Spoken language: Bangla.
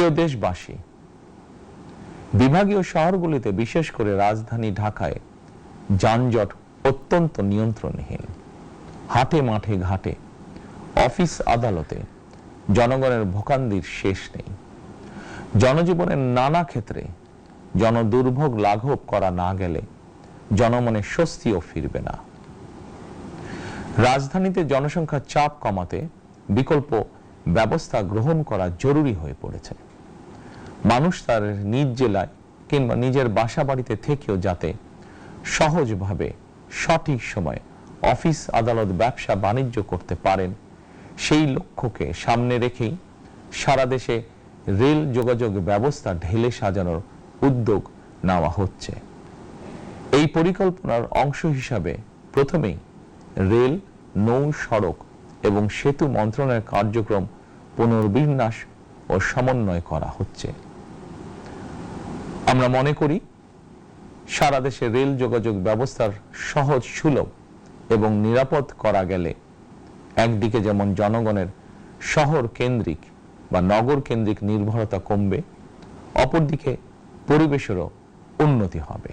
প্রিয় দেশবাসী, বিভাগীয় শহরগুলিতে বিশেষ করে রাজধানী ঢাকায় যানজট অত্যন্ত নিয়ন্ত্রণহীন। হাটে মাঠে ঘাটে, অফিস আদালতে জনগণের ভোগান্তির শেষ নেই। জনজীবনের নানা ক্ষেত্রে জনদুর্ভোগ লাঘব করা না গেলে জনমনে স্বস্তিও ফিরবে না। রাজধানীতে জনসংখ্যার চাপ কমাতে বিকল্প ব্যবস্থা গ্রহণ করা জরুরি হয়ে পড়েছে। মানুষ তার নিজ জেলায় কিংবা নিজের বাসা বাড়িতে থেকেও যাতে সহজভাবে সঠিক সময়ে অফিস আদালত ব্যবসা বাণিজ্য করতে পারেন, সেই লক্ষ্যকে সামনে রেখেই সারা দেশে রেল যোগাযোগ ব্যবস্থা ঢেলে সাজানোর উদ্যোগ নেওয়া হচ্ছে। এই পরিকল্পনার অংশ হিসাবে প্রথমেই রেল, নৌ, সড়ক এবং সেতু মন্ত্রণালয়ের কার্যক্রম পুনর্বিন্যাস ও সমন্বয় করা হচ্ছে। আমরা মনে করি সারা দেশে রেল যোগাযোগ ব্যবস্থার সহজ, সুলভ এবং নিরাপদ করা গেলে একদিকে যেমন জনগণের শহর কেন্দ্রিক বা নগর কেন্দ্রিক নির্ভরতা কমবে, অপরদিকে পরিবেশেরও উন্নতি হবে।